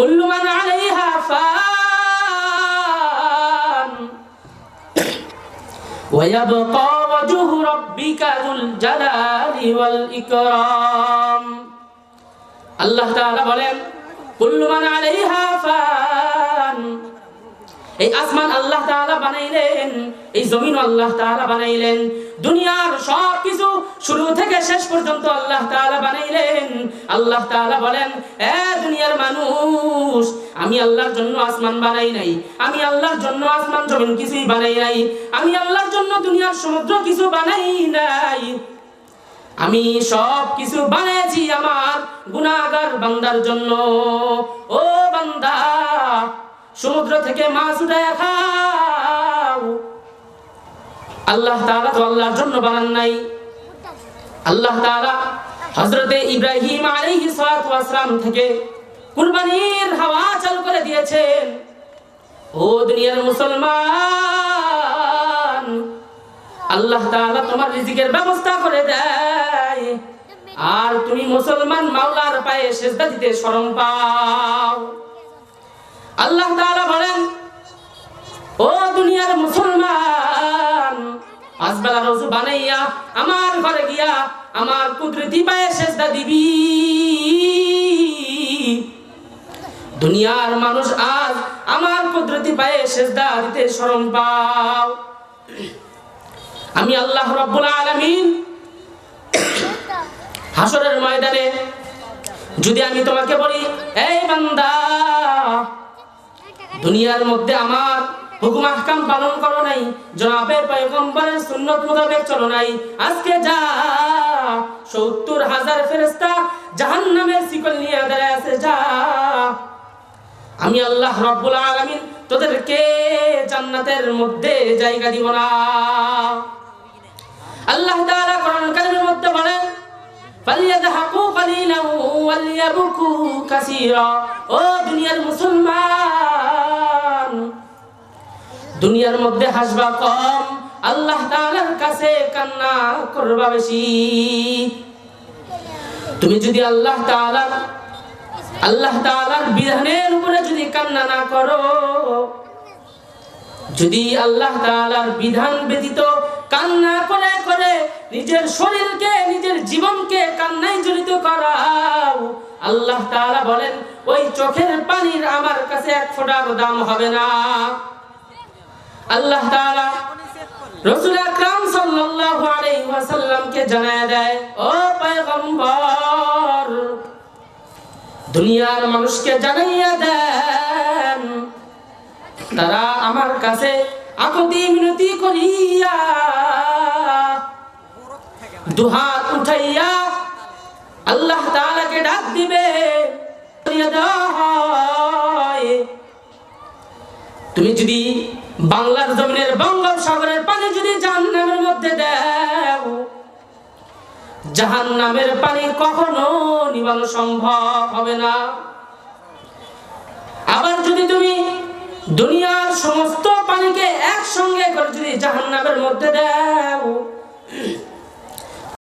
কুল্লু মান আলাইহা ফান ওয়া ইয়াবকা ওয়াজহু রাব্বিকা যুল জালালি ওয়াল ইকরাম। আল্লাহ তাআলা বলেন কুল্লু মান আলাইহা ফান, এই আসমান আল্লাহ তাআলা বানাইলেন, এই জমিন আল্লাহ তাআলা বানাইলেন, দুনিয়ার সব কিছু শুরু থেকে শেষ পর্যন্ত আল্লাহ তাআলা বানাইলেন। আল্লাহ তাআলা বলেন, এ দুনিয়ার মানুষ, আমি আল্লাহর জন্য আসমান বানাই নাই, আমি আল্লাহর জন্য আসমান জমিন কিছুই বানাই নাই, আমি আল্লাহর জন্য দুনিয়ার সমুদ্র কিছু বানাই নাই, আমি সব কিছু বানাইছি আমার গুনাহগার বান্দার জন্য। ও বান্দা, সমুদ্র থেকে মাছ উঠায়া খাও। আল্লাহ তাআলা তো আল্লাহর জন্য বানান নাই। আল্লাহ তাআলা হযরতে ইব্রাহিম আলাইহিস সালাতু ওয়াস সালাম থেকে কুরবানির হাওয়া চালু করে দিয়েছেন। ও দুনিয়ার মুসলমান, আল্লাহ তাআলা তোমার রিজিকের ব্যবস্থা করে দেয়, আর তুমি মুসলমান মাওলার পায়ে সিজদা দিতে শরম পাও। আল্লাহ তাআলা বলেন, ও দুনিয়ার মুসলমান, আজবেলা রোজু বানাইয়া আমার ঘরে গিয়া আমার কুদরতি পায়ে সিজদা দিবি। দুনিয়ার মানুষ আজ আমার কুদরতি পায়ে সিজদা দিতে শরম পাও। আমি আল্লাহ রাব্বুল আলামিন হাসরের ময়দানে যদি আমি তোমাকে বলি, এই বান্দা, দুনিয়ার মধ্যে আমার হুকুম আহকাম পালন করো নাই, জনাবে পয়গম্বরের সুন্নাত মোতাবেক চলো নাই, আজকে যা ৭০,০০০ ফেরেশতা জাহান্নামের শিকল নিয়ে দাঁড়ায় আছে, যা। আমি আল্লাহ রাব্বুল আলামিন তোদেরকে জান্নাতের মধ্যে জায়গা দিব না। আল্লাহ তাআলা কোরআন কারীমের মধ্যে বলেন, ফালিয়াযহাকু কালিলান ওয়ালিয়াবকু কাসীরা। ও দুনিয়ার মুসলমান, দুনিয়ার মধ্যে হাসবা কম, আল্লাহ তাআলার কাছে কান্না করবা বেশি। তুমি যদি আল্লাহ তাআলার বিধানের উপরে যদি কান্না না করো, যদি আল্লাহ তাআলার বিধান ব্যতীত কান্না করে করে নিজের শরীরকে, নিজের জীবনকে কান্নায় জড়িত করাও, আল্লাহ তাআলা বলেন ওই চোখের পানির আমার কাছে এক ফোঁটার দাম হবে না। আল্লাহ তাআলা রাসূল আকরাম সাল্লাল্লাহু আলাইহি ওয়াসাল্লামকে জানায় দেয়, ও পয়গম্বর, দুনিয়ার মানুষকে জানাইয়া দেন, তারা আমার কাছে আকুতি মিনতি করিয়া দুহাত উঠাইয়া আল্লাহ তাআলাকে ডাক দিবে। তুমি যদি বাংলার জমিনের বঙ্গোপসাগরের পানি যদি জাহান্নামের মধ্যে দাও, জাহান্নামের পানি কখনো নিবানো সম্ভব হবে না। আবার যদি তুমি দুনিয়ার সমস্ত পানিকে একসঙ্গে করে যদি জাহান্নামের মধ্যে দাও,